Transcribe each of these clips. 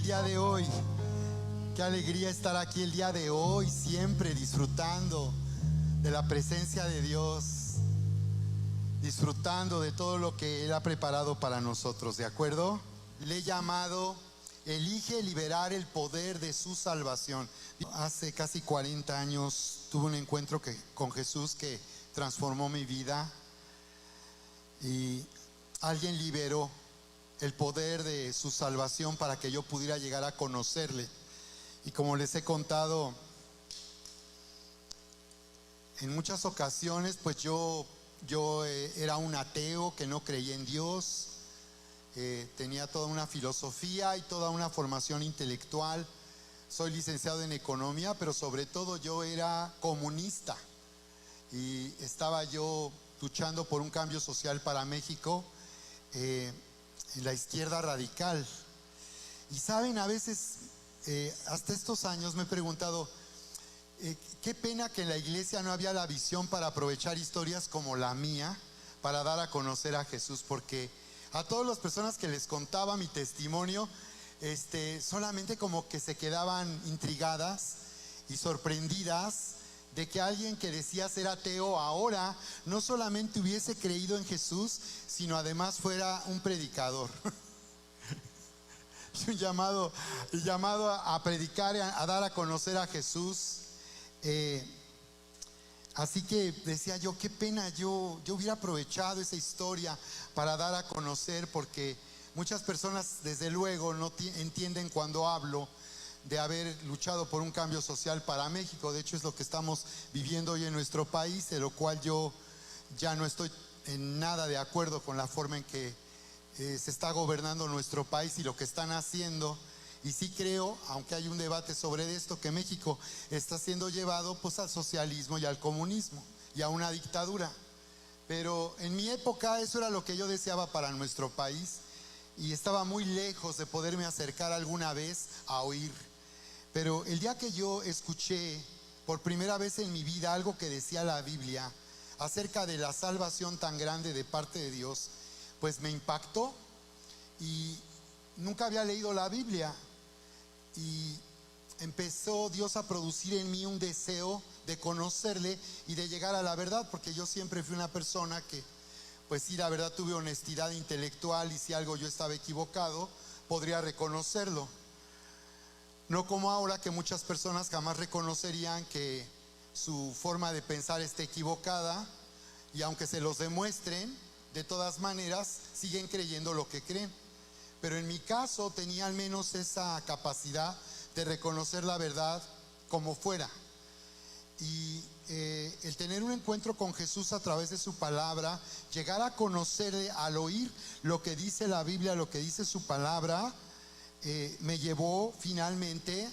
el día de hoy. Qué alegría estar aquí el día de hoy, siempre disfrutando de la presencia de Dios, disfrutando de todo lo que Él ha preparado para nosotros, ¿de acuerdo? Le he llamado Elige liberar el poder de su salvación. Hace casi 40 años tuve un encuentro con Jesús que transformó mi vida y alguien liberó el poder de su salvación para que yo pudiera llegar a conocerle. Y como les he contado, en muchas ocasiones pues yo era un ateo que no creía en Dios, tenía toda una filosofía y toda una formación intelectual. Soy licenciado en economía, pero sobre todo yo era comunista y estaba yo luchando por un cambio social para México, en la izquierda radical. Y saben, a veces hasta estos años me he preguntado, qué pena que en la iglesia no había la visión para aprovechar historias como la mía para dar a conocer a Jesús, porque a todas las personas que les contaba mi testimonio, solamente como que se quedaban intrigadas y sorprendidas de que alguien que decía ser ateo ahora no solamente hubiese creído en Jesús, sino además fuera un predicador. Un llamado a predicar, a dar a conocer a Jesús. Así que decía yo, qué pena, yo hubiera aprovechado esa historia para dar a conocer, porque muchas personas desde luego no entienden cuando hablo de haber luchado por un cambio social para México. De hecho es lo que estamos viviendo hoy en nuestro país, de lo cual yo ya no estoy en nada de acuerdo con la forma en que se está gobernando nuestro país y lo que están haciendo. Y sí creo, aunque hay un debate sobre esto, que México está siendo llevado pues al socialismo y al comunismo y a una dictadura. Pero en mi época eso era lo que yo deseaba para nuestro país y estaba muy lejos de poderme acercar alguna vez a oír. Pero el día que yo escuché por primera vez en mi vida algo que decía la Biblia acerca de la salvación tan grande de parte de Dios, pues me impactó. Y nunca había leído la Biblia y empezó Dios a producir en mí un deseo de conocerle y de llegar a la verdad, porque yo siempre fui una persona que, pues sí, la verdad, tuve honestidad intelectual y si algo yo estaba equivocado, podría reconocerlo. No como ahora, que muchas personas jamás reconocerían que su forma de pensar está equivocada y aunque se los demuestren, de todas maneras siguen creyendo lo que creen. Pero en mi caso tenía al menos esa capacidad de reconocer la verdad como fuera. Y el tener un encuentro con Jesús a través de su palabra, llegar a conocerle al oír lo que dice la Biblia, lo que dice su palabra, me llevó finalmente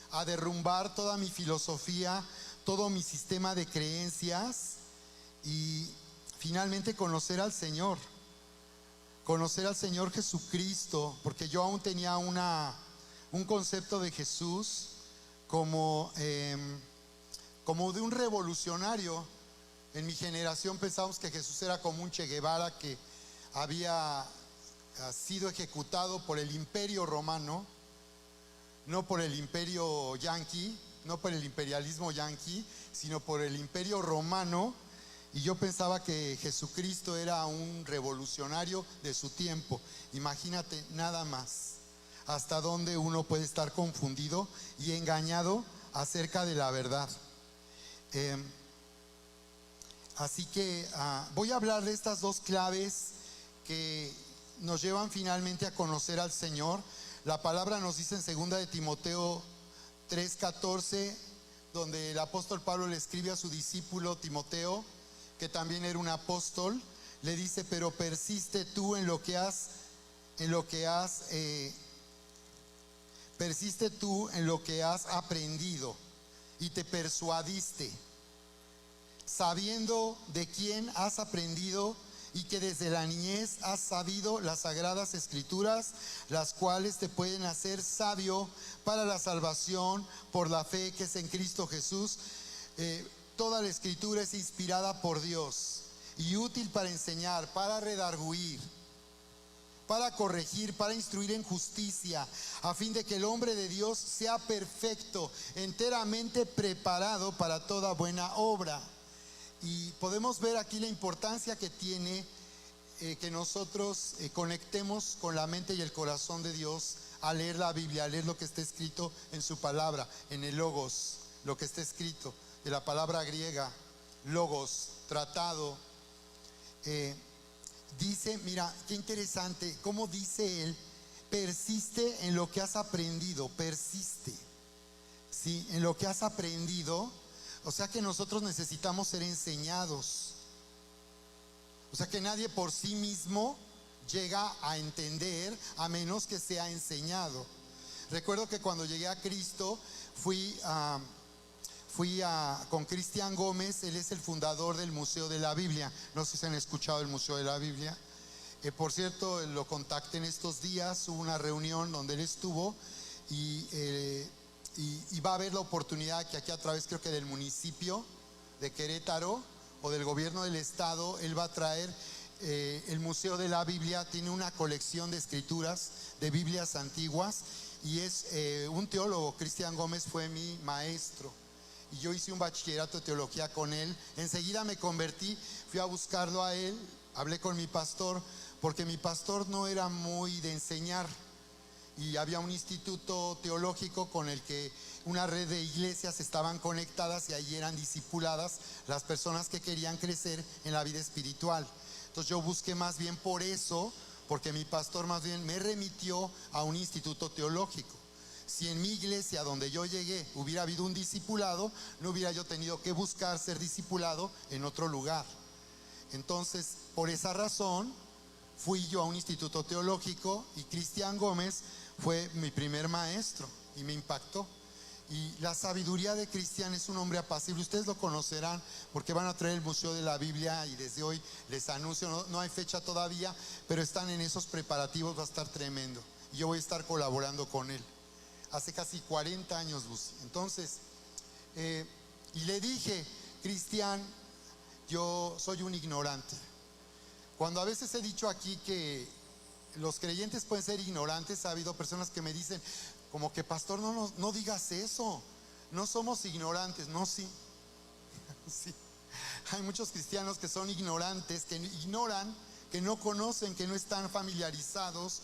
a derrumbar toda mi filosofía, todo mi sistema de creencias y finalmente conocer al Señor Jesucristo, porque yo aún tenía un concepto de Jesús como de un revolucionario. En mi generación pensábamos que Jesús era como un Che Guevara que había sido ejecutado por el imperio romano, no por el imperio yanqui, no por el imperialismo yanqui, sino por el imperio romano. Y yo pensaba que Jesucristo era un revolucionario de su tiempo. Imagínate nada más hasta dónde uno puede estar confundido y engañado acerca de la verdad. Así que voy a hablar de estas dos claves que nos llevan finalmente a conocer al Señor. La palabra nos dice en 2 de Timoteo 3:14, donde el apóstol Pablo le escribe a su discípulo Timoteo, que también era un apóstol, le dice: pero persiste tú en lo que has aprendido y te persuadiste, sabiendo de quién has aprendido y que desde la niñez has sabido las sagradas escrituras, las cuales te pueden hacer sabio para la salvación por la fe que es en Cristo Jesús. Toda la escritura es inspirada por Dios y útil para enseñar, para redarguir, para corregir, para instruir en justicia, a fin de que el hombre de Dios sea perfecto, enteramente preparado para toda buena obra. Y podemos ver aquí la importancia que tiene que nosotros conectemos con la mente y el corazón de Dios al leer la Biblia, al leer lo que está escrito en su palabra, en el logos, lo que está escrito, de la palabra griega, logos, tratado. Dice, mira, qué interesante, cómo dice él, persiste en lo que has aprendido, persiste, ¿sí? En lo que has aprendido, o sea que nosotros necesitamos ser enseñados. O sea que nadie por sí mismo llega a entender a menos que sea enseñado. Recuerdo que cuando llegué a Cristo con Cristian Gómez. Él es el fundador del Museo de la Biblia. No sé si han escuchado el Museo de la Biblia. Por cierto, lo contacté en estos días. Hubo una reunión donde él estuvo y va a haber la oportunidad que aquí a través, creo que del municipio de Querétaro o del gobierno del estado, él va a traer el Museo de la Biblia. Tiene una colección de escrituras, de Biblias antiguas, y es un teólogo. Cristian Gómez fue mi maestro y yo hice un bachillerato de teología con él. Enseguida me convertí, fui a buscarlo a él, hablé con mi pastor, porque mi pastor no era muy de enseñar, y había un instituto teológico con el que una red de iglesias estaban conectadas, y allí eran discipuladas las personas que querían crecer en la vida espiritual. Entonces yo busqué más bien por eso, porque mi pastor más bien me remitió a un instituto teológico. Si en mi iglesia donde yo llegué hubiera habido un discipulado, no hubiera yo tenido que buscar ser discipulado en otro lugar. Entonces, por esa razón fui yo a un instituto teológico, y Cristian Gómez fue mi primer maestro y me impactó. Y la sabiduría de Cristian, es un hombre apacible. Ustedes lo conocerán porque van a traer el Museo de la Biblia, y desde hoy les anuncio, no hay fecha todavía, pero están en esos preparativos. Va a estar tremendo y yo voy a estar colaborando con él. Hace casi 40 años, Lucy. Entonces, y le dije, Cristian, yo soy un ignorante. Cuando a veces he dicho aquí que los creyentes pueden ser ignorantes, ha habido personas que me dicen, como que pastor, no digas eso, no somos ignorantes. No, sí, sí. Hay muchos cristianos que son ignorantes, que ignoran, que no conocen, que no están familiarizados,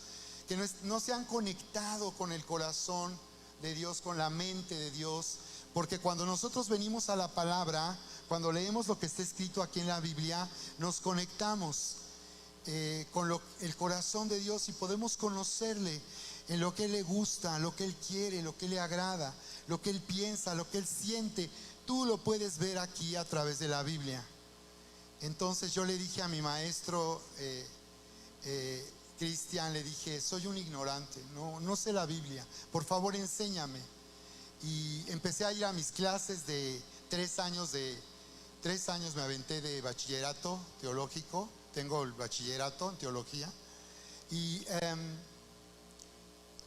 que no se han conectado con el corazón de Dios, con la mente de Dios. Porque cuando nosotros venimos a la palabra, cuando leemos lo que está escrito aquí en la Biblia, nos conectamos con el corazón de Dios, y podemos conocerle en lo que Él le gusta, lo que Él quiere, lo que le agrada, lo que Él piensa, lo que Él siente. Tú lo puedes ver aquí a través de la Biblia. Entonces yo le dije a mi maestro Cristian, le dije, soy un ignorante, no sé la Biblia, por favor enséñame. Y empecé a ir a mis clases de 3 años me aventé de bachillerato teológico. Tengo el bachillerato en teología. Y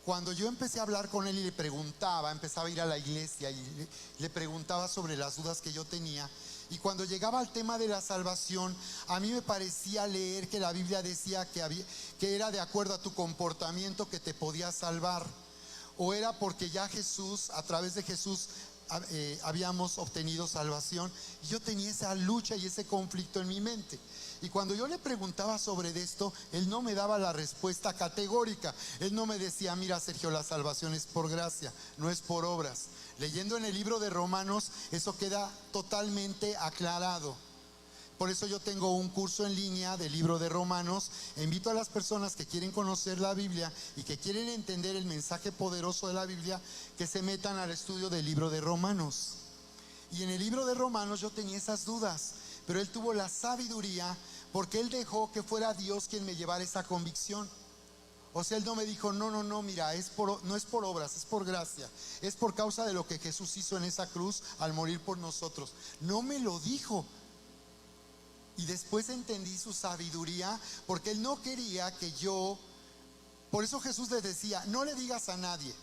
cuando yo empecé a hablar con él y le preguntaba, empezaba a ir a la iglesia y le preguntaba sobre las dudas que yo tenía, y cuando llegaba al tema de la salvación, a mí me parecía leer que la Biblia decía que era de acuerdo a tu comportamiento que te podía salvar, o era porque ya Jesús, a través de Jesús, habíamos obtenido salvación. Y yo tenía esa lucha y ese conflicto en mi mente. Y cuando yo le preguntaba sobre esto, él no me daba la respuesta categórica. Él no me decía, mira, Sergio, la salvación es por gracia, no es por obras. Leyendo en el libro de Romanos, eso queda totalmente aclarado. Por eso yo tengo un curso en línea del libro de Romanos. Invito a las personas que quieren conocer la Biblia y que quieren entender el mensaje poderoso de la Biblia, que se metan al estudio del libro de Romanos. Y en el libro de Romanos yo tenía esas dudas, pero él tuvo la sabiduría, porque él dejó que fuera Dios quien me llevara esa convicción. O sea, él no me dijo, no, mira, no es por obras, es por gracia, es por causa de lo que Jesús hizo en esa cruz al morir por nosotros. No me lo dijo. Y después entendí su sabiduría, porque él no quería que yo, por eso Jesús le decía, no le digas a nadie,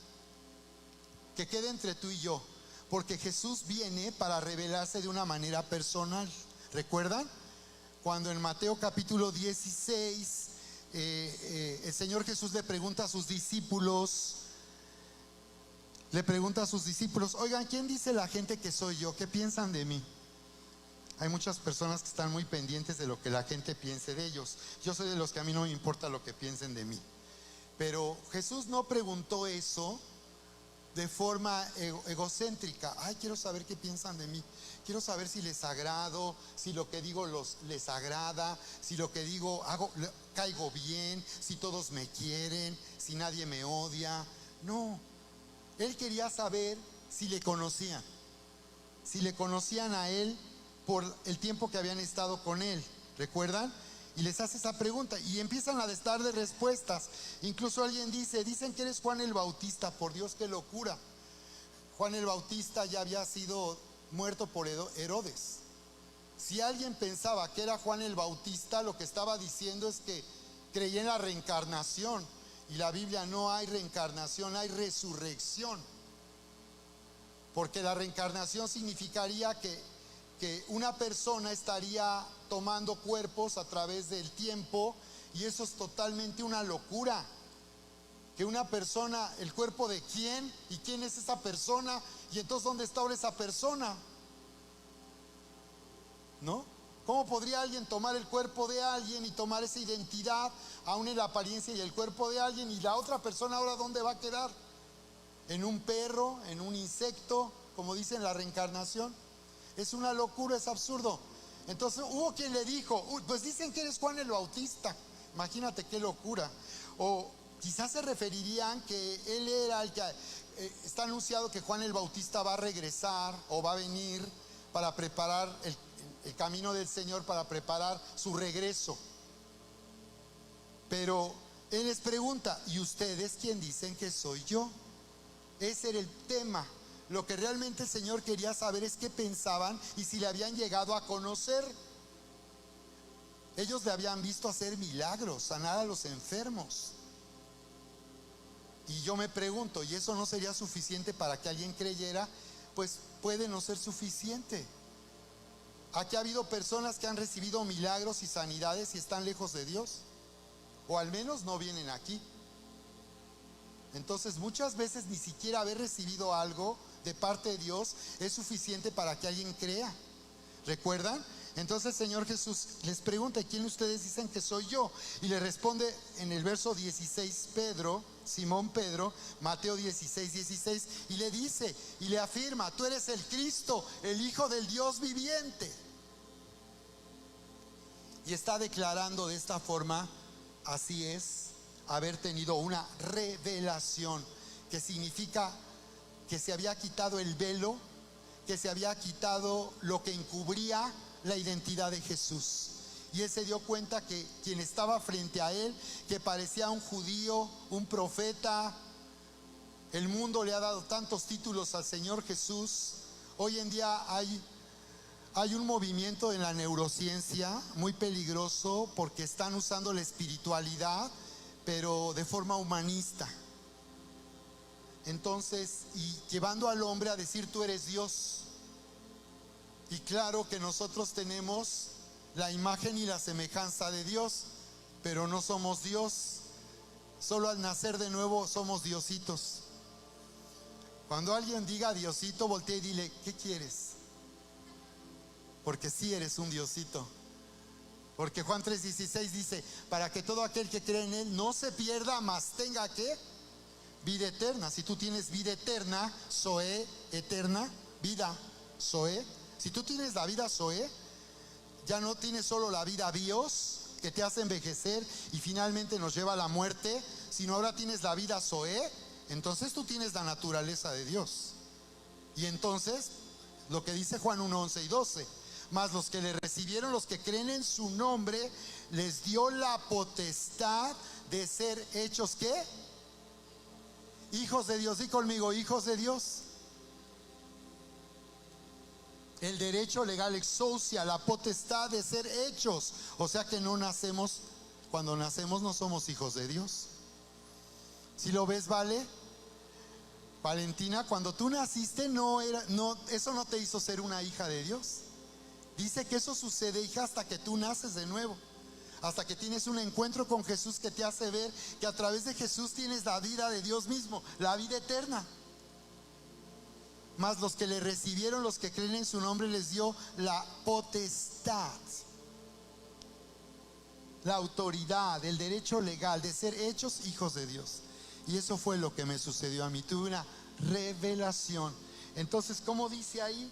que quede entre tú y yo, porque Jesús viene para revelarse de una manera personal. ¿Recuerdan? Cuando en Mateo capítulo 16 el Señor Jesús le pregunta a sus discípulos, oigan, ¿quién dice la gente que soy yo? ¿Qué piensan de mí? Hay muchas personas que están muy pendientes de lo que la gente piense de ellos. Yo soy de los que a mí no me importa lo que piensen de mí. Pero Jesús no preguntó eso de forma egocéntrica. Ay, quiero saber qué piensan de mí. Quiero saber si les agrado, si lo que digo les agrada, si lo que digo caigo bien, si todos me quieren, si nadie me odia. No, Él quería saber si le conocían a Él por el tiempo que habían estado con Él. ¿Recuerdan? Y les hace esa pregunta y empiezan a darle respuestas. Incluso alguien dicen que eres Juan el Bautista. Por Dios, qué locura. Juan el Bautista ya había sido muerto por Herodes. Si alguien pensaba que era Juan el Bautista, lo que estaba diciendo es que creía en la reencarnación. Y la Biblia no hay reencarnación, hay resurrección. Porque la reencarnación significaría que una persona estaría tomando cuerpos a través del tiempo, y eso es totalmente una locura. Que una persona, ¿el cuerpo de quién? ¿Y quién es esa persona? Y entonces, ¿dónde está ahora esa persona? ¿No? ¿Cómo podría alguien tomar el cuerpo de alguien y tomar esa identidad, aún en la apariencia y el cuerpo de alguien, y la otra persona ahora dónde va a quedar? ¿En un perro? ¿En un insecto? Como dicen, la reencarnación. Es una locura, es absurdo. Entonces hubo quien le dijo, pues dicen que eres Juan el Bautista. Imagínate qué locura. O quizás se referirían que él era el que está anunciado que Juan el Bautista va a regresar o va a venir para preparar el camino del Señor, para preparar su regreso. Pero Él les pregunta, ¿y ustedes quién dicen que soy yo? Ese era el tema. Lo que realmente el Señor quería saber es qué pensaban y si le habían llegado a conocer. Ellos le habían visto hacer milagros, sanar a los enfermos. Y yo me pregunto, ¿y eso no sería suficiente para que alguien creyera? Pues puede no ser suficiente. Aquí ha habido personas que han recibido milagros y sanidades y están lejos de Dios, o al menos no vienen aquí. Entonces muchas veces ni siquiera haber recibido algo de parte de Dios es suficiente para que alguien crea. ¿Recuerdan? Entonces el Señor Jesús les pregunta, ¿quién ustedes dicen que soy yo? Y le responde en el verso 16 Simón Pedro, Mateo 16, y le dice y le afirma, tú eres el Cristo, el Hijo del Dios viviente. Y está declarando de esta forma, así es, haber tenido una revelación, que significa que se había quitado el velo, que se había quitado lo que encubría la identidad de Jesús. Y él se dio cuenta que quien estaba frente a él, que parecía un judío, un profeta, el mundo le ha dado tantos títulos al Señor Jesús. Hoy en día hay un movimiento en la neurociencia muy peligroso, porque están usando la espiritualidad pero de forma humanista. Entonces, y llevando al hombre a decir tú eres Dios. Y claro que nosotros tenemos la imagen y la semejanza de Dios, pero no somos Dios. Solo al nacer de nuevo somos diositos. Cuando alguien diga Diosito, voltea y dile, ¿qué quieres? Porque sí eres un diosito. Porque Juan 3:16 dice, para que todo aquel que cree en Él no se pierda, mas tenga ¿qué? Vida eterna. Si tú tienes vida eterna, Zoe, eterna, vida, Zoe. Si tú tienes la vida Zoe, ya no tienes solo la vida bios, que te hace envejecer y finalmente nos lleva a la muerte, sino ahora tienes la vida Zoe. Entonces tú tienes la naturaleza de Dios. Y entonces, lo que dice Juan 1:11 y 12, mas los que le recibieron, los que creen en su nombre, les dio la potestad de ser hechos ¿qué? Hijos de Dios. Di conmigo, hijos de Dios. El derecho legal, exousia, la potestad de ser hechos. O sea que no nacemos, cuando nacemos no somos hijos de Dios. ¿Sí lo ves, Vale? Valentina, cuando tú naciste eso no te hizo ser una hija de Dios. Dice que eso sucede, hija, hasta que tú naces de nuevo. hasta que tienes un encuentro con Jesús que te hace ver que a través de Jesús tienes la vida de Dios mismo, la vida eterna. Mas los que le recibieron, los que creen en su nombre, les dio la potestad, la autoridad, el derecho legal de ser hechos hijos de Dios. Y eso fue lo que me sucedió a mí. Tuve una revelación. Entonces, ¿cómo dice ahí?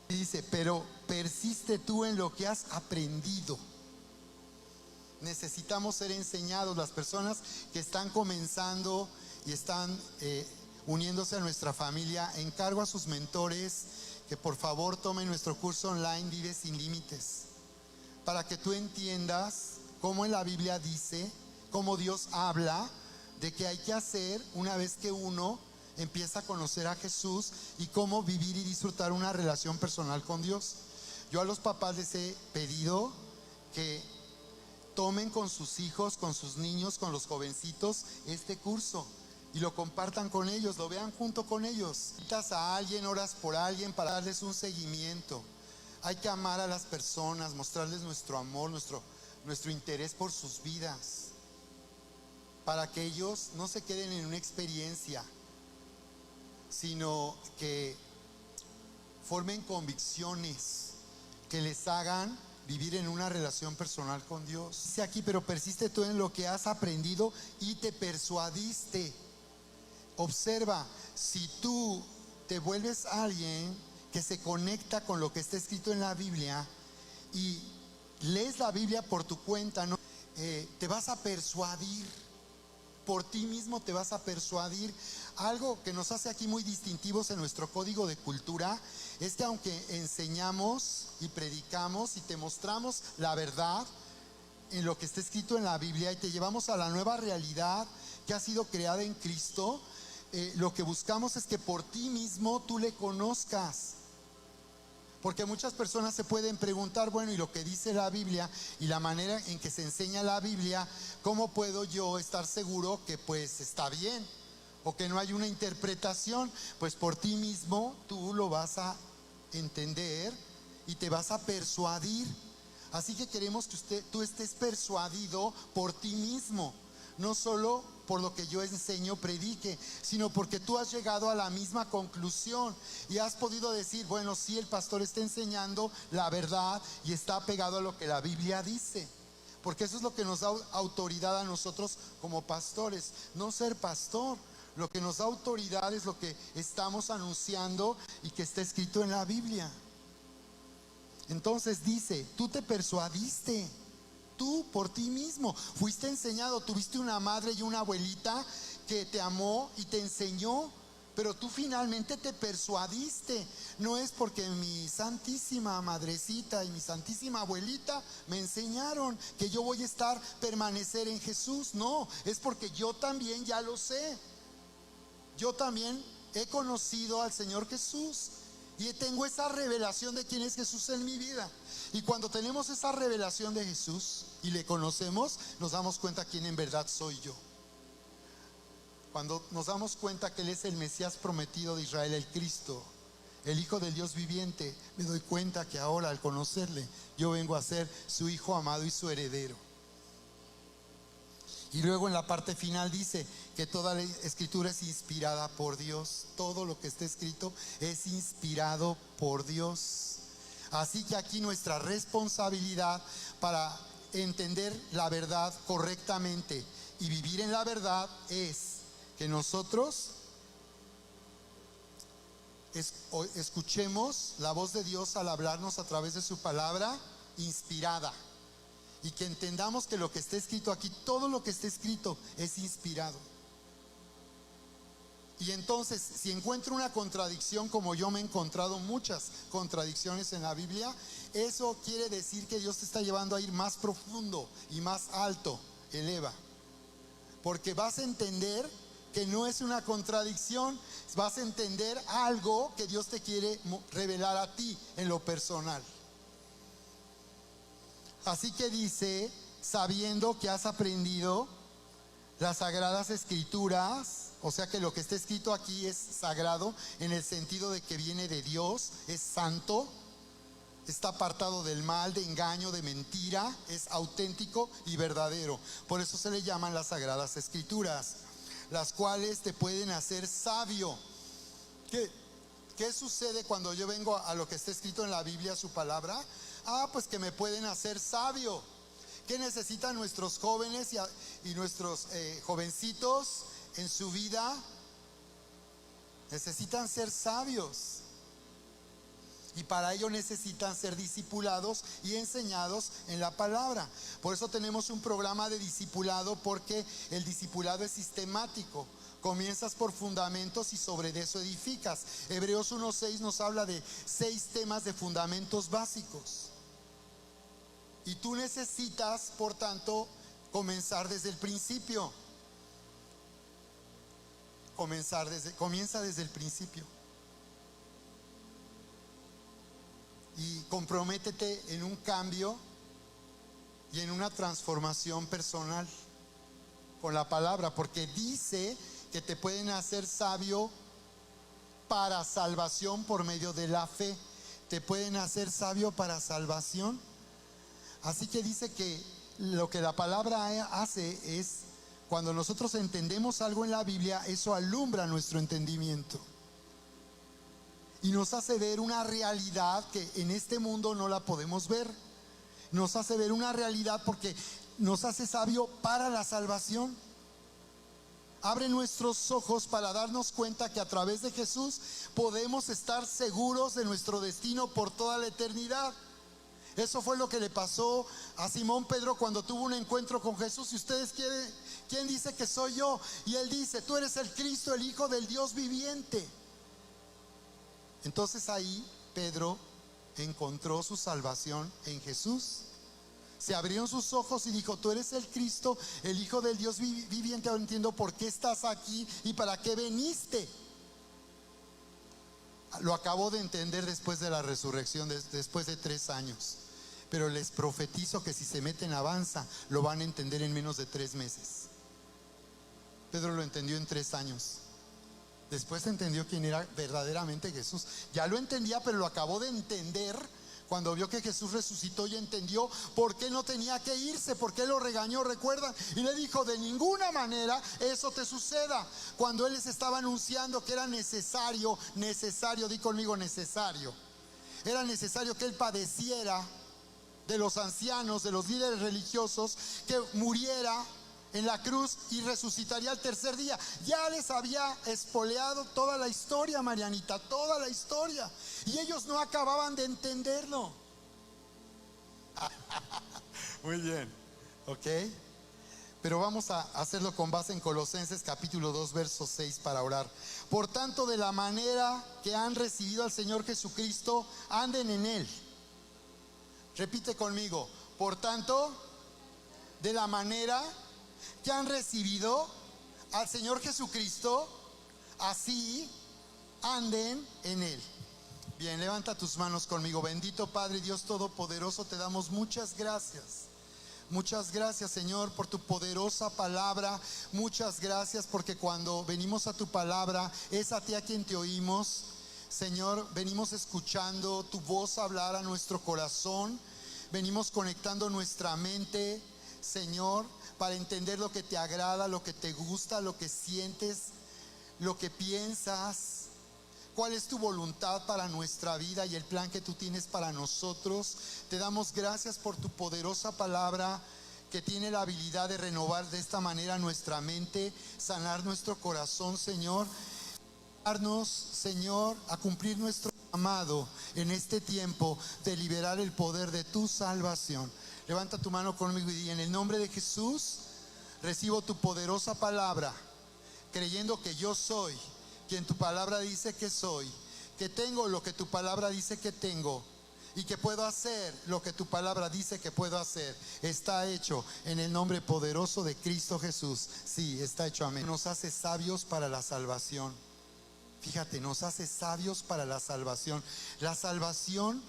Dice, pero persiste tú en lo que has aprendido. Necesitamos ser enseñados. Las personas que están comenzando y están uniéndose a nuestra familia, encargo a sus mentores que por favor tomen nuestro curso online Vive sin Límites, para que tú entiendas cómo en la Biblia dice, cómo Dios habla de qué hay que hacer una vez que uno empieza a conocer a Jesús y cómo vivir y disfrutar una relación personal con Dios. Yo a los papás les he pedido que tomen con sus hijos, con sus niños, con los jovencitos este curso y lo compartan con ellos, lo vean junto con ellos. Invitas a alguien, oras por alguien para darles un seguimiento. Hay que amar a las personas, mostrarles nuestro amor, nuestro interés por sus vidas, para que ellos no se queden en una experiencia, sino que formen convicciones que les hagan vivir en una relación personal con Dios. Dice aquí, pero persiste tú en lo que has aprendido y te persuadiste. Observa, si tú te vuelves alguien que se conecta con lo que está escrito en la Biblia y lees la Biblia por tu cuenta, ¿no? Te vas a persuadir, por ti mismo te vas a persuadir. Algo que nos hace aquí muy distintivos en nuestro código de cultura es que aunque enseñamos y predicamos y te mostramos la verdad en lo que está escrito en la Biblia y te llevamos a la nueva realidad que ha sido creada en Cristo, lo que buscamos es que por ti mismo tú le conozcas. Porque muchas personas se pueden preguntar, bueno, y lo que dice la Biblia y la manera en que se enseña la Biblia, ¿cómo puedo yo estar seguro que pues está bien? O que no hay una interpretación. Pues por ti mismo tú lo vas a entender y te vas a persuadir. Así que queremos que tú estés persuadido por ti mismo, no solo por lo que yo enseño, predique, sino porque tú has llegado a la misma conclusión y has podido decir, bueno, sí, el pastor está enseñando la verdad y está pegado a lo que la Biblia dice. Porque eso es lo que nos da autoridad a nosotros como pastores, no ser pastor. Lo que nos da autoridad es lo que estamos anunciando y que está escrito en la Biblia. Entonces dice, tú te persuadiste. Tú por ti mismo fuiste enseñado, tuviste una madre y una abuelita que te amó y te enseñó, pero tú finalmente te persuadiste. No es porque mi santísima madrecita y mi santísima abuelita me enseñaron que yo voy a permanecer en Jesús. No, es porque yo también ya lo sé. Yo también he conocido al Señor Jesús y tengo esa revelación de quién es Jesús en mi vida. Y cuando tenemos esa revelación de Jesús y le conocemos, nos damos cuenta quién en verdad soy yo. Cuando nos damos cuenta que Él es el Mesías prometido de Israel, el Cristo, el Hijo del Dios viviente, me doy cuenta que ahora al conocerle, yo vengo a ser su Hijo amado y su heredero. Y luego en la parte final dice que toda la escritura es inspirada por Dios. Todo lo que está escrito es inspirado por Dios. Así que aquí nuestra responsabilidad para entender la verdad correctamente y vivir en la verdad es que nosotros escuchemos la voz de Dios al hablarnos a través de su palabra inspirada. Y que entendamos que lo que está escrito aquí, todo lo que está escrito es inspirado. Y entonces, si encuentro una contradicción, como yo me he encontrado muchas contradicciones en la Biblia, eso quiere decir que Dios te está llevando a ir más profundo y más alto. Eleva. Porque vas a entender que no es una contradicción, vas a entender algo que Dios te quiere revelar a ti en lo personal. Así que dice, sabiendo que has aprendido las sagradas escrituras, o sea que lo que está escrito aquí es sagrado en el sentido de que viene de Dios, es santo, está apartado del mal, de engaño, de mentira, es auténtico y verdadero. Por eso se le llaman las Sagradas Escrituras, las cuales te pueden hacer sabio. ¿Qué sucede cuando yo vengo a lo que está escrito en la Biblia, su palabra? Pues que me pueden hacer sabio. ¿Qué necesitan nuestros jóvenes y nuestros jovencitos en su vida? Necesitan ser sabios. Y para ello necesitan ser discipulados y enseñados en la palabra. Por eso tenemos un programa de discipulado, porque el discipulado es sistemático. Comienzas por fundamentos y sobre eso edificas. Hebreos 1:6 nos habla de 6 temas de fundamentos básicos. Y tú necesitas, por tanto, comenzar desde el principio. Comienza desde el principio. Y comprométete en un cambio y en una transformación personal con la palabra, porque dice que te pueden hacer sabio para salvación por medio de la fe. Te pueden hacer sabio para salvación. Así que dice que lo que la palabra hace es, cuando nosotros entendemos algo en la Biblia, eso alumbra nuestro entendimiento y nos hace ver una realidad que en este mundo no la podemos ver. Nos hace ver una realidad porque nos hace sabio para la salvación. Abre nuestros ojos para darnos cuenta que a través de Jesús podemos estar seguros de nuestro destino por toda la eternidad. Eso fue lo que le pasó a Simón Pedro cuando tuvo un encuentro con Jesús. Y ustedes ¿quién dice que soy yo? Y él dice: tú eres el Cristo, el Hijo del Dios viviente. Entonces ahí Pedro encontró su salvación en Jesús. Se abrieron sus ojos y dijo: tú eres el Cristo, el Hijo del Dios viviente. Ahora entiendo por qué estás aquí y para qué veniste. Lo acabo de entender después de la resurrección, después de 3 años. Pero les profetizo que si se meten a Avanza, lo van a entender en menos de 3 meses. Pedro lo entendió en 3 años. Después entendió quién era verdaderamente Jesús. Ya lo entendía, pero lo acabó de entender cuando vio que Jesús resucitó, y entendió por qué no tenía que irse, por qué lo regañó, ¿recuerdan? Y le dijo: de ninguna manera eso te suceda. Cuando él les estaba anunciando que era necesario, di conmigo, necesario. Era necesario que él padeciera de los ancianos, de los líderes religiosos, que muriera en la cruz y resucitaría al tercer día. Ya les había espoleado toda la historia, Marianita, toda la historia, y ellos no acababan de entenderlo. Muy bien, ok. Pero vamos a hacerlo con base en Colosenses capítulo 2 verso 6 para orar. Por tanto, de la manera que han recibido al Señor Jesucristo, anden en Él. Repite conmigo: por tanto, de la manera que han recibido al Señor Jesucristo, así anden en Él. Bien, levanta tus manos conmigo. Bendito Padre Dios Todopoderoso, te damos muchas gracias. Muchas gracias, Señor, por tu poderosa palabra. Muchas gracias porque cuando venimos a tu palabra es a ti a quien te oímos. Señor, venimos escuchando tu voz hablar a nuestro corazón. Venimos conectando nuestra mente, Señor, para entender lo que te agrada, lo que te gusta, lo que sientes, lo que piensas. ¿Cuál es tu voluntad para nuestra vida y el plan que tú tienes para nosotros? Te damos gracias por tu poderosa palabra, que tiene la habilidad de renovar de esta manera nuestra mente, sanar nuestro corazón, Señor. Darnos, Señor, a cumplir nuestro llamado en este tiempo de liberar el poder de tu salvación. Levanta tu mano conmigo y di: en el nombre de Jesús, recibo tu poderosa palabra, creyendo que yo soy quien tu palabra dice que soy, que tengo lo que tu palabra dice que tengo, y que puedo hacer lo que tu palabra dice que puedo hacer. Está hecho en el nombre poderoso de Cristo Jesús. Sí, está hecho. Amén. Nos hace sabios para la salvación. Fíjate, nos hace sabios para la salvación. La salvación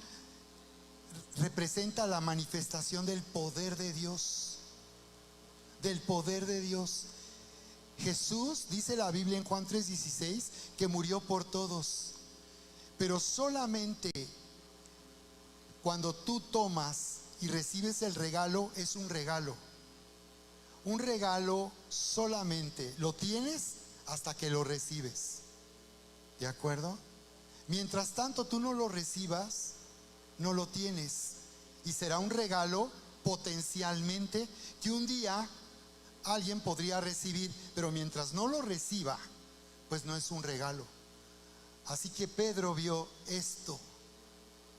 representa la manifestación del poder de Dios. Del poder de Dios. Jesús, dice la Biblia en Juan 3:16, que murió por todos, pero solamente cuando tú tomas y recibes el regalo, es un regalo. Un regalo solamente lo tienes hasta que lo recibes. ¿De acuerdo? Mientras tanto tú no lo recibas, no lo tienes. Y será un regalo potencialmente que un día alguien podría recibir, pero mientras no lo reciba, pues no es un regalo. Así que Pedro vio esto.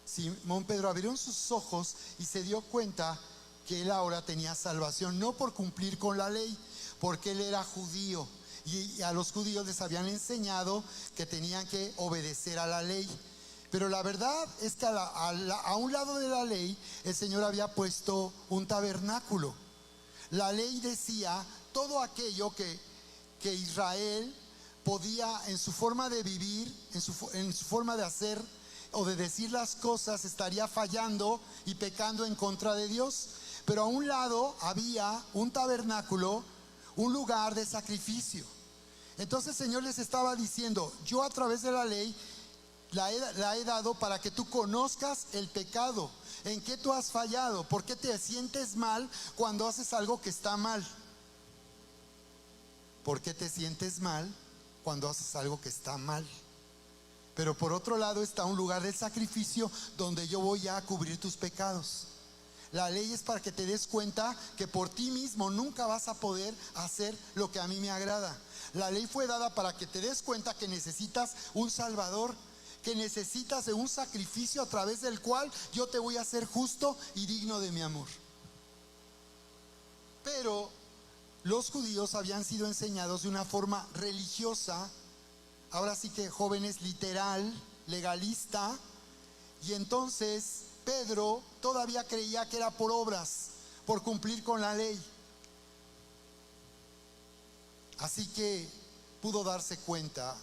Simón Pedro abrió sus ojos y se dio cuenta que él ahora tenía salvación, no por cumplir con la ley, porque él era judío y a los judíos les habían enseñado que tenían que obedecer a la ley. Pero la verdad es que a un lado de la ley el Señor había puesto un tabernáculo. La ley decía todo aquello que Israel podía, en su forma de vivir, en su forma de hacer o de decir las cosas, estaría fallando y pecando en contra de Dios. Pero a un lado había un tabernáculo, un lugar de sacrificio. Entonces el Señor les estaba diciendo: yo a través de la ley la he dado para que tú conozcas el pecado, en qué tú has fallado, por qué te sientes mal cuando haces algo que está mal. ¿Por qué te sientes mal cuando haces algo que está mal? Pero por otro lado está un lugar del sacrificio donde yo voy a cubrir tus pecados. La ley es para que te des cuenta que por ti mismo nunca vas a poder hacer lo que a mí me agrada. La ley fue dada para que te des cuenta que necesitas un Salvador, que necesitas de un sacrificio a través del cual yo te voy a hacer justo y digno de mi amor. Pero los judíos habían sido enseñados de una forma religiosa, ahora sí que jóvenes, literal, legalista, y entonces Pedro todavía creía que era por obras, por cumplir con la ley. Así que pudo darse cuenta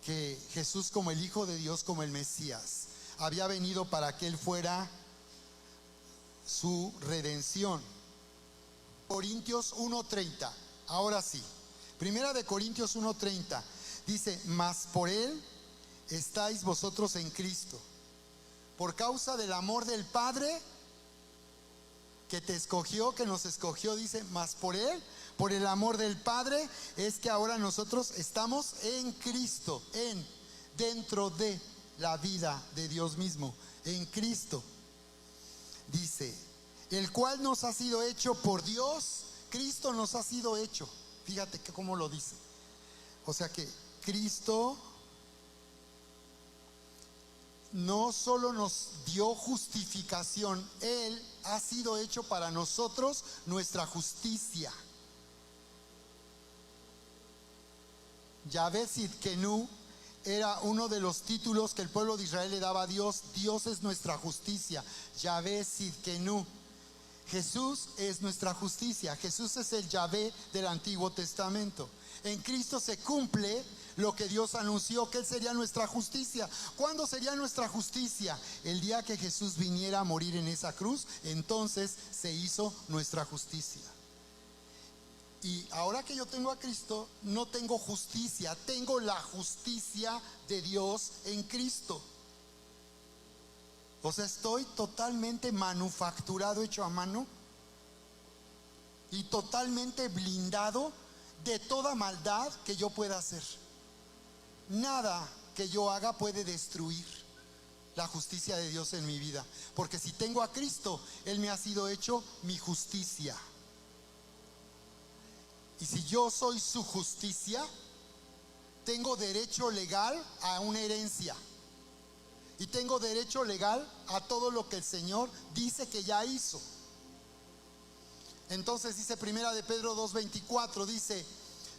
que Jesús, como el Hijo de Dios, como el Mesías, había venido para que Él fuera su redención. Corintios 1:30, ahora sí, Primera de Corintios 1:30, dice: mas por Él estáis vosotros en Cristo, por causa del amor del Padre que te escogió, que nos escogió. Dice: mas por Él, por el amor del Padre, es que ahora nosotros estamos en Cristo, dentro de la vida de Dios mismo, en Cristo. Dice: el cual nos ha sido hecho por Dios. Cristo nos ha sido hecho. Fíjate que cómo lo dice. O sea que Cristo no solo nos dio justificación, Él ha sido hecho para nosotros nuestra justicia. Yahvé Sidkenu era uno de los títulos que el pueblo de Israel le daba a Dios. Dios es nuestra justicia. Yahvé Sidkenu. Jesús es nuestra justicia. Jesús es el Yahvé del Antiguo Testamento. En Cristo se cumple lo que Dios anunció, que Él sería nuestra justicia. ¿Cuándo sería nuestra justicia? El día que Jesús viniera a morir en esa cruz, entonces se hizo nuestra justicia. Y ahora que yo tengo a Cristo, no tengo justicia, tengo la justicia de Dios en Cristo. O sea, estoy totalmente manufacturado, hecho a mano, y totalmente blindado de toda maldad que yo pueda hacer. Nada que yo haga puede destruir la justicia de Dios en mi vida, porque si tengo a Cristo, Él me ha sido hecho mi justicia. Y si yo soy su justicia, tengo derecho legal a una herencia. Y tengo derecho legal a todo lo que el Señor dice que ya hizo. Entonces dice Primera de Pedro 2:24, dice,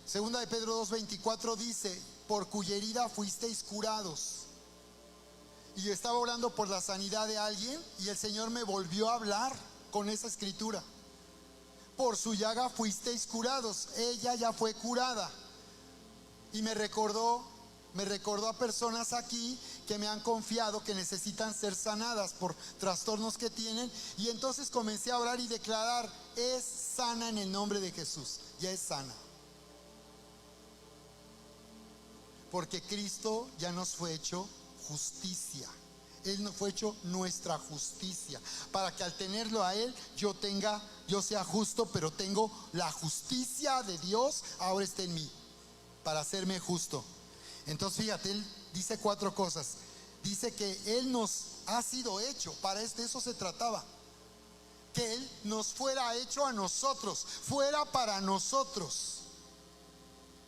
Segunda de Pedro 2:24 dice: por cuya herida fuisteis curados. Y yo estaba orando por la sanidad de alguien y el Señor me volvió a hablar con esa escritura. Por su llaga fuisteis curados. Ella ya fue curada. Y me recordó a personas aquí que me han confiado que necesitan ser sanadas por trastornos que tienen. Y entonces comencé a orar y declarar: es sana en el nombre de Jesús. Ya es sana. Porque Cristo ya nos fue hecho justicia. Él no fue hecho nuestra justicia, para que al tenerlo a Él yo sea justo, pero tengo la justicia de Dios, ahora está en mí, para hacerme justo. Entonces fíjate, Él dice 4 cosas. Dice que Él nos ha sido hecho, para eso se trataba, que Él nos fuera hecho a nosotros, fuera para nosotros.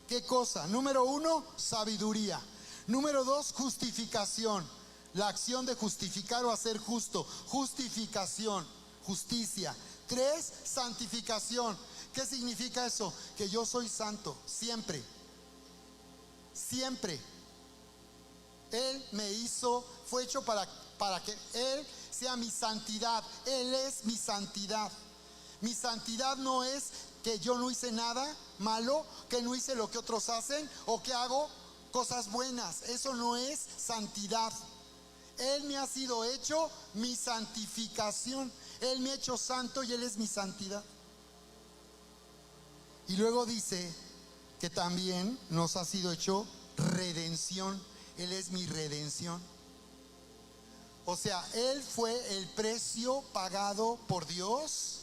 ¿Qué cosa? Número 1, sabiduría. Número 2, justificación. La acción de justificar o hacer justo. Justificación, justicia. 3, santificación. ¿Qué significa eso? Que yo soy santo, siempre. Siempre. Él me hizo, fue hecho para que Él sea mi santidad. Él es mi santidad. Mi santidad no es que yo no hice nada malo, que no hice lo que otros hacen o que hago cosas buenas. Eso no es santidad. Él me ha sido hecho mi santificación. Él me ha hecho santo y Él es mi santidad. Y luego dice que también nos ha sido hecho redención. Él es mi redención. O sea, Él fue el precio pagado por Dios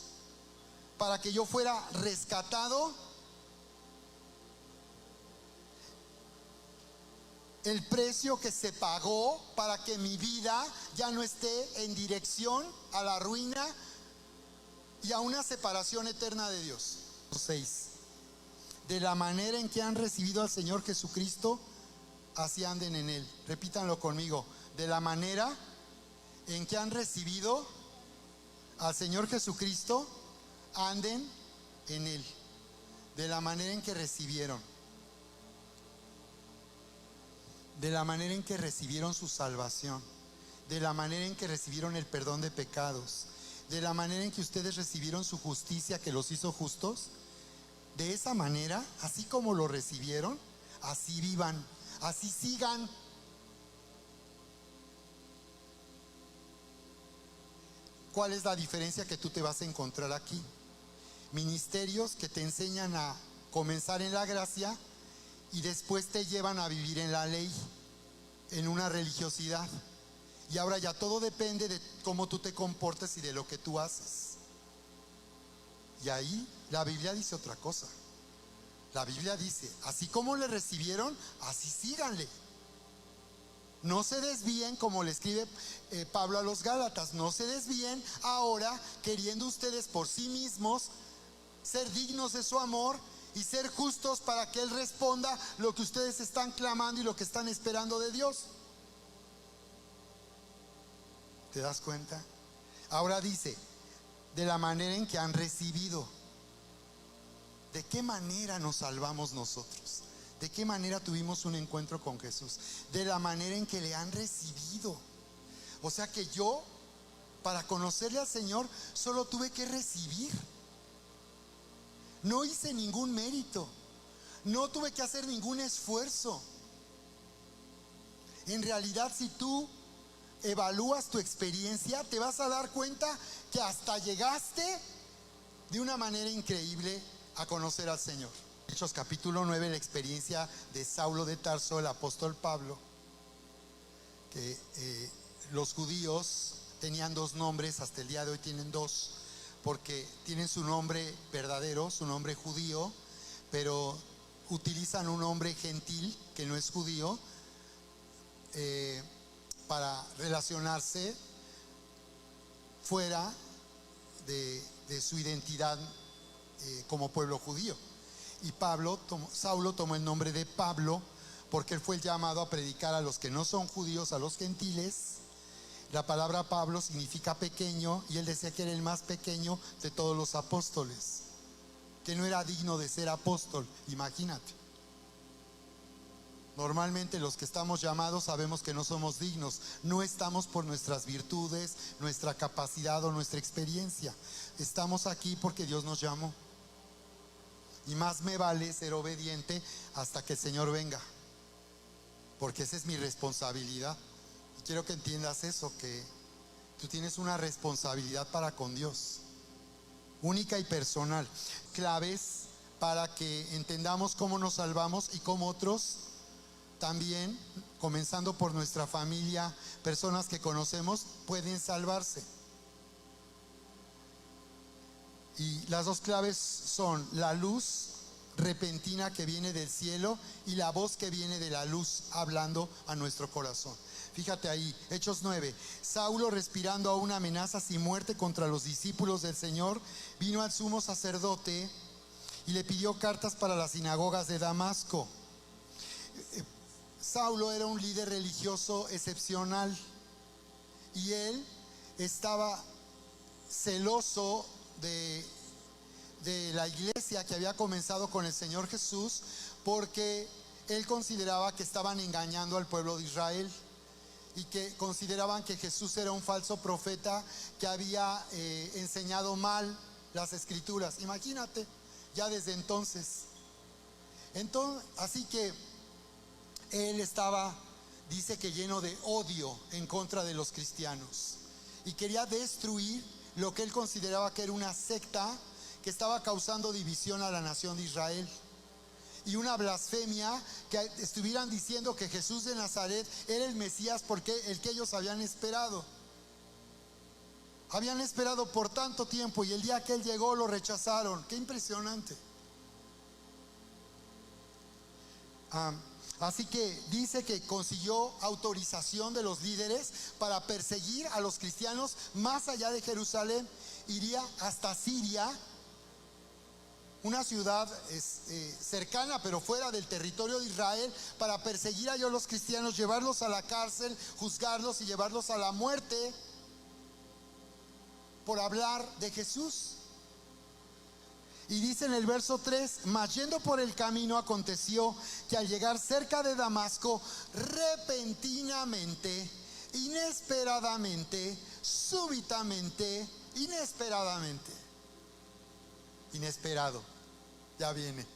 para que yo fuera rescatado. El precio que se pagó para que mi vida ya no esté en dirección a la ruina y a una separación eterna de Dios. 6. De la manera en que han recibido al Señor Jesucristo, así anden en Él. Repítanlo conmigo. De la manera en que han recibido al Señor Jesucristo, anden en Él. De la manera en que recibieron. De la manera en que recibieron su salvación. De la manera en que recibieron el perdón de pecados. De la manera en que ustedes recibieron su justicia que los hizo justos. De esa manera, así como lo recibieron, así vivan, así sigan. ¿Cuál es la diferencia que tú te vas a encontrar aquí? Ministerios que te enseñan a comenzar en la gracia y después te llevan a vivir en la ley, en una religiosidad. Y ahora ya todo depende de cómo tú te comportes y de lo que tú haces. Y ahí la Biblia dice otra cosa. La Biblia dice, así como le recibieron, así síganle. No se desvíen, como le escribe Pablo a los Gálatas. No se desvíen ahora queriendo ustedes por sí mismos ser dignos de su amor y ser justos para que Él responda lo que ustedes están clamando y lo que están esperando de Dios. ¿Te das cuenta? Ahora dice, de la manera en que han recibido. ¿De qué manera nos salvamos nosotros? ¿De qué manera tuvimos un encuentro con Jesús? De la manera en que le han recibido. O sea que yo, para conocerle al Señor, solo tuve que recibir. No hice ningún mérito. No tuve que hacer ningún esfuerzo. En realidad, si tú evalúas tu experiencia, te vas a dar cuenta que hasta llegaste de una manera increíble a conocer al Señor. Hechos capítulo 9, la experiencia de Saulo de Tarso, el apóstol Pablo, que los judíos tenían 2 nombres, hasta el día de hoy tienen 2, porque tienen su nombre verdadero, su nombre judío, pero utilizan un nombre gentil que no es judío para relacionarse fuera de su identidad como pueblo judío. Y Saulo tomó el nombre de Pablo porque él fue el llamado a predicar a los que no son judíos, a los gentiles. La palabra Pablo significa pequeño, y él decía que era el más pequeño de todos los apóstoles, que no era digno de ser apóstol. Imagínate. Normalmente los que estamos llamados sabemos que no somos dignos. No estamos por nuestras virtudes, nuestra capacidad o nuestra experiencia. Estamos aquí porque Dios nos llamó. Y más me vale ser obediente hasta que el Señor venga, porque esa es mi responsabilidad. Y quiero que entiendas eso, que tú tienes una responsabilidad para con Dios, única y personal. Claves para que entendamos cómo nos salvamos y cómo otros también comenzando por nuestra familia, personas que conocemos, pueden salvarse. Y las dos claves son la luz repentina que viene del cielo y la voz que viene de la luz hablando a nuestro corazón. Fíjate ahí, Hechos 9. Saulo, respirando aún amenazas y muerte contra los discípulos del Señor, vino al sumo sacerdote y le pidió cartas para las sinagogas de Damasco. Saulo era un líder religioso excepcional y él estaba celoso de la iglesia que había comenzado con el Señor Jesús, porque él consideraba que estaban engañando al pueblo de Israel y que consideraban que Jesús era un falso profeta que había enseñado mal las escrituras. Imagínate, ya desde entonces. Así que él estaba, dice que lleno de odio en contra de los cristianos y quería destruir lo que él consideraba que era una secta que estaba causando división a la nación de Israel y una blasfemia, que estuvieran diciendo que Jesús de Nazaret era el Mesías, porque el que ellos habían esperado por tanto tiempo, y el día que él llegó lo rechazaron. Qué impresionante. Así que dice que consiguió autorización de los líderes para perseguir a los cristianos más allá de Jerusalén. Iría hasta Siria, una ciudad cercana pero fuera del territorio de Israel, para perseguir a los cristianos, llevarlos a la cárcel, juzgarlos y llevarlos a la muerte por hablar de Jesús. Y dice en el verso 3: mas yendo por el camino, aconteció que al llegar cerca de Damasco, repentinamente, inesperadamente, súbitamente, inesperado, ya viene.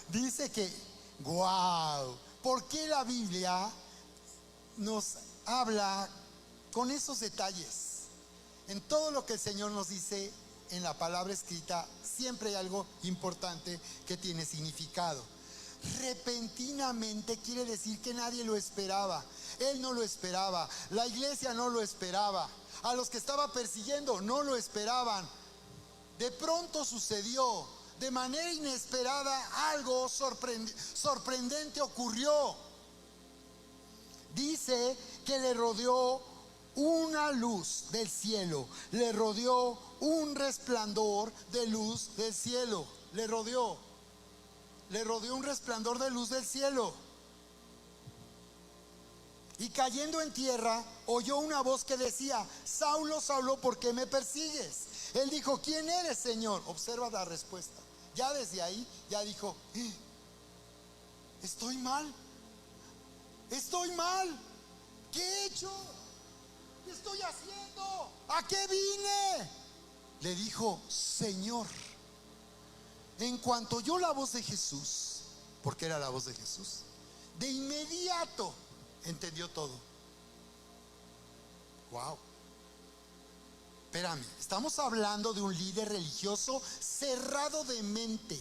Dice que, wow, ¿por qué la Biblia nos habla con esos detalles? En todo lo que el Señor nos dice en la palabra escrita, siempre hay algo importante que tiene significado. Repentinamente quiere decir que nadie lo esperaba. Él no lo esperaba, la iglesia no lo esperaba, a los que estaba persiguiendo no lo esperaban. De pronto sucedió, de manera inesperada, algo sorprendente ocurrió. Dice que le rodeó una luz del cielo, le rodeó un resplandor de luz del cielo, le rodeó un resplandor de luz del cielo. Y cayendo en tierra, oyó una voz que decía: Saulo, Saulo, ¿por qué me persigues? Él dijo: ¿quién eres, Señor? Observa la respuesta. Ya desde ahí, ya dijo: estoy mal. ¿Qué he hecho? ¿Qué estoy haciendo? ¿A qué vine? Le dijo: Señor. En cuanto oyó la voz de Jesús, porque era la voz de Jesús, de inmediato entendió todo. Wow. Espérame, estamos hablando de un líder religioso cerrado de mente,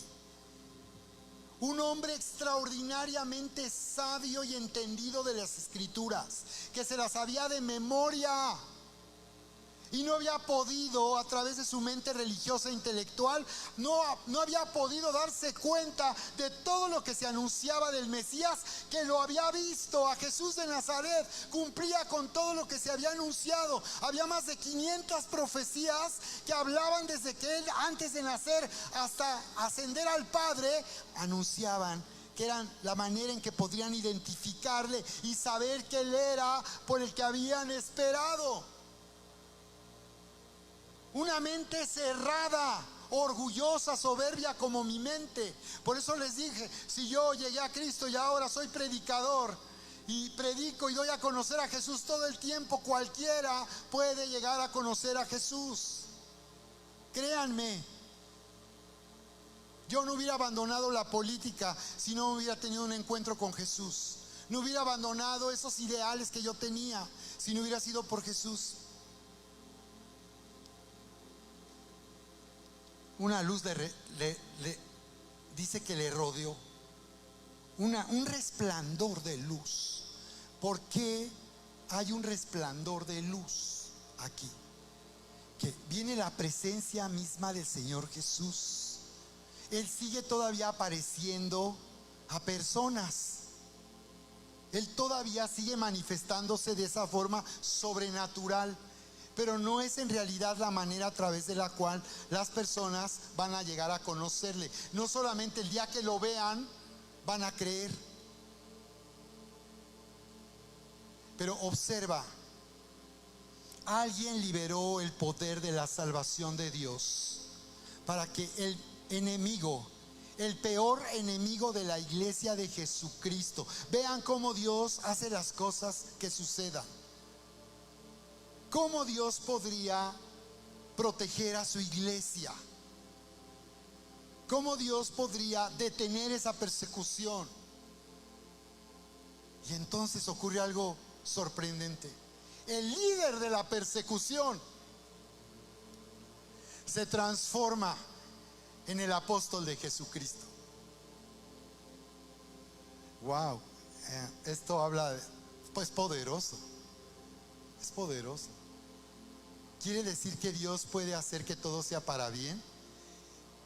un hombre extraordinariamente sabio y entendido de las escrituras, que se las sabía de memoria y no había podido, a través de su mente religiosa e intelectual, no había podido darse cuenta de todo lo que se anunciaba del Mesías, que lo había visto a Jesús de Nazaret. Cumplía con todo lo que se había anunciado. Había más de 500 profecías que hablaban desde que él, antes de nacer hasta ascender al Padre, anunciaban que eran la manera en que podrían identificarle y saber que él era por el que habían esperado. Una mente cerrada, orgullosa, soberbia como mi mente. Por eso les dije, si yo llegué a Cristo y ahora soy predicador y predico y doy a conocer a Jesús todo el tiempo, cualquiera puede llegar a conocer a Jesús. Créanme, yo no hubiera abandonado la política si no hubiera tenido un encuentro con Jesús. No hubiera abandonado esos ideales que yo tenía si no hubiera sido por Jesús. Una luz dice que le rodeó. un resplandor de luz. ¿Por qué hay un resplandor de luz aquí? Que viene la presencia misma del Señor Jesús. Él sigue todavía apareciendo a personas. Él todavía sigue manifestándose de esa forma sobrenatural, pero no es en realidad la manera a través de la cual las personas van a llegar a conocerle. No solamente el día que lo vean van a creer. Pero observa, alguien liberó el poder de la salvación de Dios para que el enemigo, el peor enemigo de la iglesia de Jesucristo, vean cómo Dios hace las cosas que sucedan. ¿Cómo Dios podría proteger a su iglesia? ¿Cómo Dios podría detener esa persecución? Y entonces ocurre algo sorprendente. El líder de la persecución se transforma en el apóstol de Jesucristo. Wow, esto habla de, pues, poderoso. Es poderoso. Quiere decir que Dios puede hacer que todo sea para bien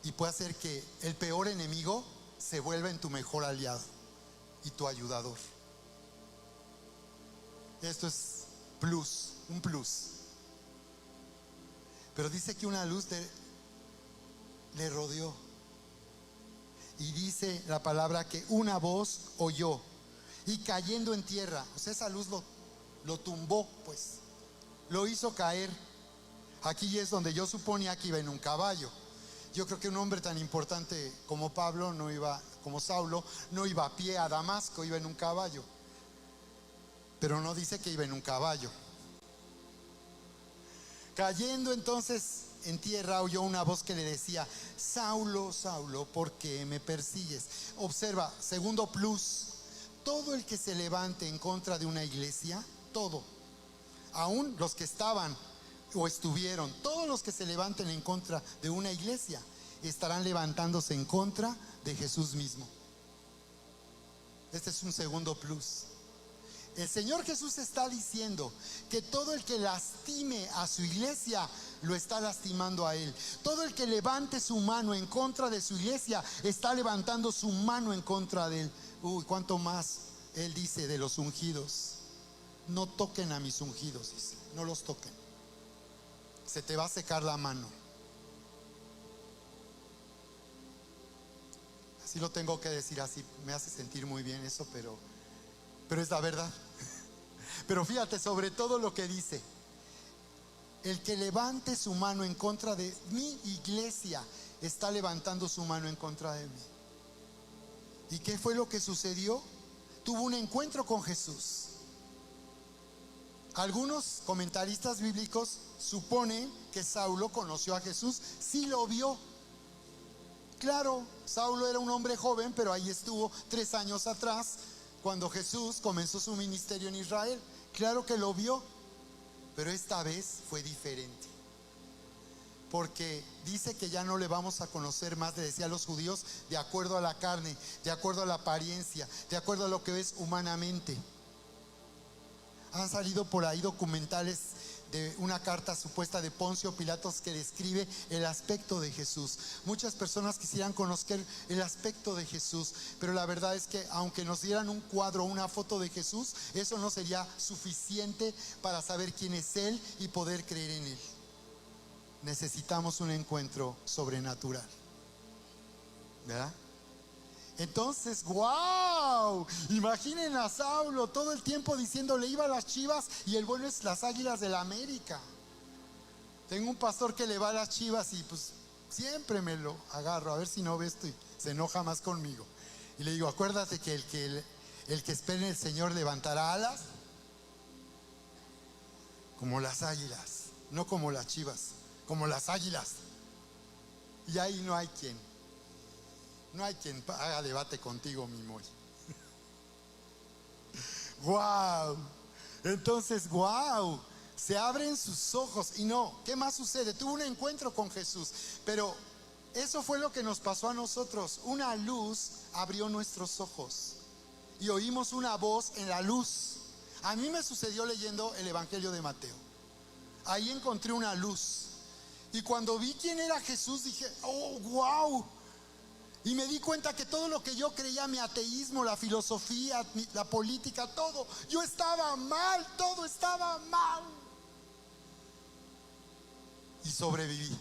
y puede hacer que el peor enemigo se vuelva en tu mejor aliado y tu ayudador. Esto es plus, un plus. Pero dice que una luz le rodeó. Y dice la palabra que una voz oyó y cayendo en tierra, o sea, esa luz lo tumbó, pues, lo hizo caer. Aquí es donde yo suponía que iba en un caballo. Yo creo que un hombre tan importante como Pablo no iba, como Saulo, no iba a pie a Damasco, iba en un caballo. Pero no dice que iba en un caballo. Cayendo entonces en tierra, oyó una voz que le decía: Saulo, Saulo, ¿por qué me persigues? Observa, segundo plus, todo el que se levante en contra de una iglesia, todo, aún los que estaban o estuvieron, todos los que se levanten en contra de una iglesia estarán levantándose en contra de Jesús mismo. Este es un segundo plus. El Señor Jesús está diciendo que todo el que lastime a su iglesia lo está lastimando a Él. Todo el que levante su mano en contra de su iglesia está levantando su mano en contra de Él. Uy, cuánto más Él dice de los ungidos. No toquen a mis ungidos, dice. No los toquen. Se te va a secar la mano. Así lo tengo que decir, así me hace sentir muy bien eso, pero es la verdad. Pero fíjate sobre todo lo que dice: el que levante su mano en contra de mi iglesia está levantando su mano en contra de mí. ¿Y qué fue lo que sucedió? Tuvo un encuentro con Jesús. Algunos comentaristas bíblicos suponen que Saulo conoció a Jesús, sí lo vio. Claro, Saulo era un hombre joven, pero ahí estuvo 3 años atrás, cuando Jesús comenzó su ministerio en Israel. Claro que lo vio, pero esta vez fue diferente. Porque dice que ya no le vamos a conocer más, le decía a los judíos, de acuerdo a la carne, de acuerdo a la apariencia, de acuerdo a lo que ves humanamente. Han salido por ahí documentales de una carta supuesta de Poncio Pilatos que describe el aspecto de Jesús. Muchas personas quisieran conocer el aspecto de Jesús, pero la verdad es que aunque nos dieran un cuadro o una foto de Jesús, eso no sería suficiente para saber quién es Él y poder creer en Él. Necesitamos un encuentro sobrenatural, ¿verdad? Entonces, wow, imaginen a Saulo todo el tiempo diciéndole iba a las Chivas y el bueno es las Águilas de la América. Tengo un pastor que le va a las Chivas y pues siempre me lo agarro a ver si no ve esto y se enoja más conmigo. Y le digo, acuérdate que el que espera en el Señor levantará alas como las águilas, no como las Chivas, como las águilas. Y ahí no hay quien haga debate contigo, mi Moy. Wow. Entonces, wow, se abren sus ojos. Y no, ¿qué más sucede? Tuvo un encuentro con Jesús, pero eso fue lo que nos pasó a nosotros. Una luz abrió nuestros ojos. y oímos una voz en la luz. A mí me sucedió leyendo el Evangelio de Mateo. Ahí encontré una luz. Y cuando vi quién era Jesús, dije, oh, wow. Y me di cuenta que todo lo que yo creía, mi ateísmo, la filosofía, la política, todo, yo estaba mal, todo estaba mal. Y sobreviví.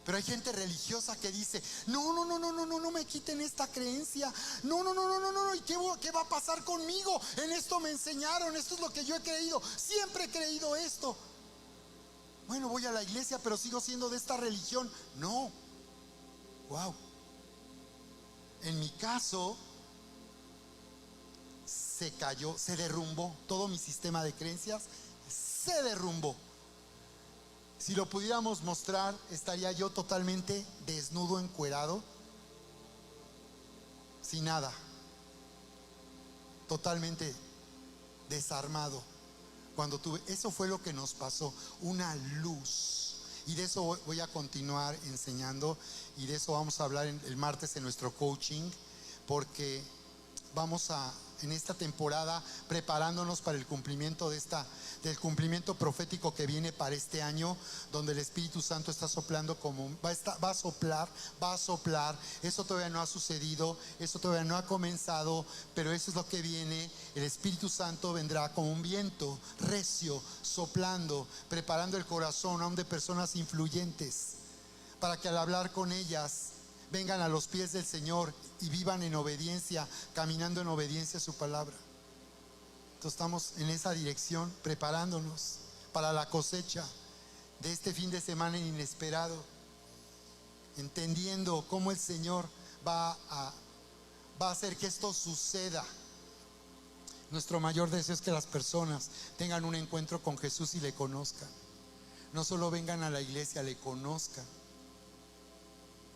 Pero hay gente religiosa que dice, no me quiten esta creencia. No. ¿Y qué va a pasar conmigo? En esto me enseñaron, esto es lo que yo he creído. Siempre he creído esto. Bueno, voy a la iglesia, pero sigo siendo de esta religión. No. Wow. En mi caso, se cayó, se derrumbó. Todo mi sistema de creencias se derrumbó. Si lo pudiéramos mostrar, estaría yo totalmente desnudo, encuerado, sin nada, totalmente desarmado. Cuando eso fue lo que nos pasó, una luz. Y de eso voy a continuar enseñando, y de eso vamos a hablar el martes en nuestro coaching, porque vamos en esta temporada preparándonos para el cumplimiento del cumplimiento profético que viene para este año, donde el Espíritu Santo está soplando va a soplar. Eso todavía no ha sucedido, eso todavía no ha comenzado, pero eso es lo que viene. El Espíritu Santo vendrá como un viento recio, soplando, preparando el corazón aún de personas influyentes, para que al hablar con ellas vengan a los pies del Señor y vivan en obediencia, caminando en obediencia a su palabra. Entonces estamos en esa dirección, preparándonos para la cosecha de este fin de semana inesperado, entendiendo cómo el Señor va a hacer que esto suceda. Nuestro mayor deseo es que las personas tengan un encuentro con Jesús y le conozcan. No solo vengan a la iglesia, le conozcan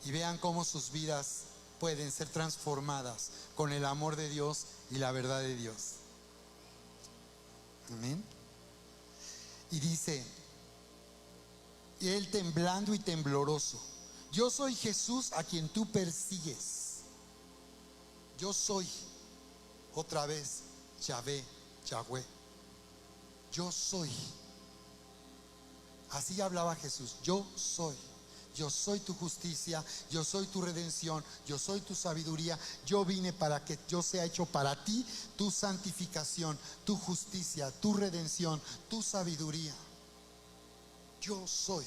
y vean cómo sus vidas pueden ser transformadas con el amor de Dios y la verdad de Dios. Amén. Y dice, y él temblando y tembloroso: yo soy Jesús a quien tú persigues. Yo soy, otra vez, Yahvé, Yahweh. Yo soy. Así hablaba Jesús. Yo soy. Yo soy tu justicia, yo soy tu redención, yo soy tu sabiduría. Yo vine para que yo sea hecho para ti tu santificación, tu justicia, tu redención, tu sabiduría. Yo soy.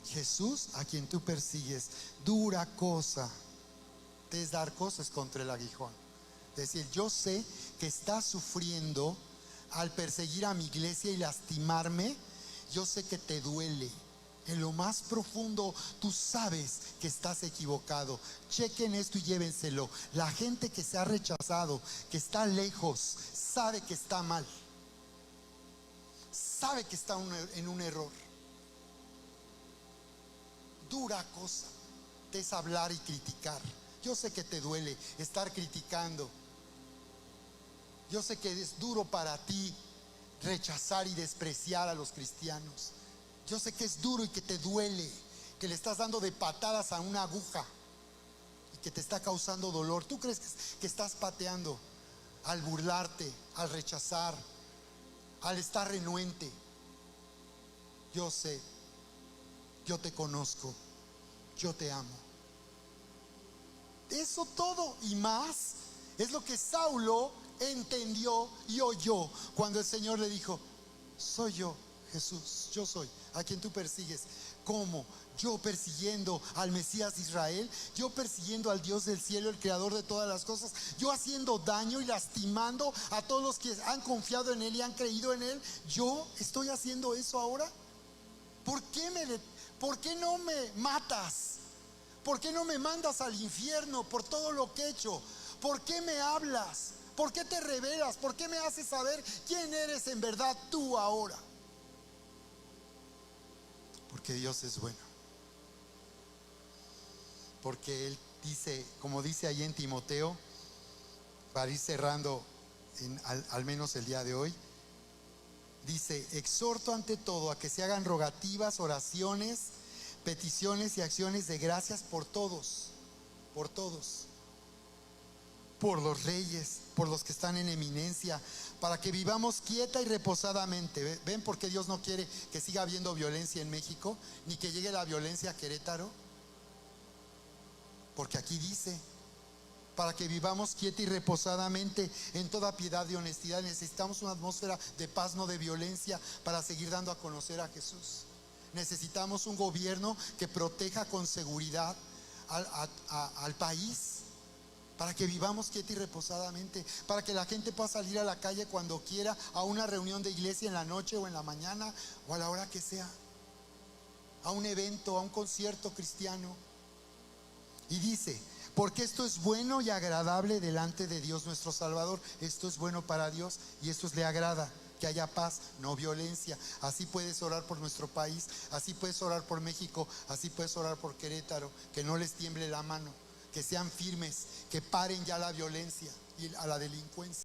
Jesús a quien tú persigues. Dura cosa te es dar cosas contra el aguijón. Es decir, yo sé que estás sufriendo al perseguir a mi iglesia y lastimarme. Yo sé que te duele. En lo más profundo tú sabes que estás equivocado. Chequen esto y llévenselo. La gente que se ha rechazado, que está lejos, sabe que está mal, sabe que está en un error. Dura cosa te es hablar y criticar. Yo sé que te duele estar criticando. Yo sé que es duro para ti rechazar y despreciar a los cristianos. Yo sé que es duro y que te duele, que le estás dando de patadas a una aguja y que te está causando dolor. Tú crees que estás pateando al burlarte, al rechazar, al estar renuente. Yo sé, yo te conozco, yo te amo. Eso todo y más es lo que Saulo entendió y oyó cuando el Señor le dijo: soy yo, Jesús, yo soy a quien tú persigues. ¿Cómo? Yo persiguiendo al Mesías de Israel, yo persiguiendo al Dios del cielo, el creador de todas las cosas, yo haciendo daño y lastimando a todos los que han confiado en Él y han creído en Él. Yo estoy haciendo eso ahora. ¿Por qué no me matas? ¿Por qué no me mandas al infierno por todo lo que he hecho? ¿Por qué me hablas? ¿Por qué te revelas? ¿Por qué me haces saber quién eres en verdad tú ahora? Porque Dios es bueno. Porque Él dice, como dice ahí en Timoteo, para ir cerrando al menos el día de hoy, dice: exhorto ante todo a que se hagan rogativas, oraciones, peticiones y acciones de gracias por todos, por todos, por los reyes, por los que están en eminencia, para que vivamos quieta y reposadamente. ¿Ven por qué Dios no quiere que siga habiendo violencia en México, ni que llegue la violencia a Querétaro? Porque aquí dice, para que vivamos quieta y reposadamente en toda piedad y honestidad. Necesitamos una atmósfera de paz, no de violencia, para seguir dando a conocer a Jesús. Necesitamos un gobierno que proteja con seguridad al país, para que vivamos quieta y reposadamente, para que la gente pueda salir a la calle cuando quiera, a una reunión de iglesia en la noche o en la mañana o a la hora que sea, a un evento, a un concierto cristiano. Y dice, porque esto es bueno y agradable delante de Dios nuestro Salvador. Esto es bueno para Dios y esto le agrada, que haya paz, no violencia. Así puedes orar por nuestro país, así puedes orar por México, así puedes orar por Querétaro, que no les tiemble la mano, que sean firmes, que paren ya la violencia y a la delincuencia.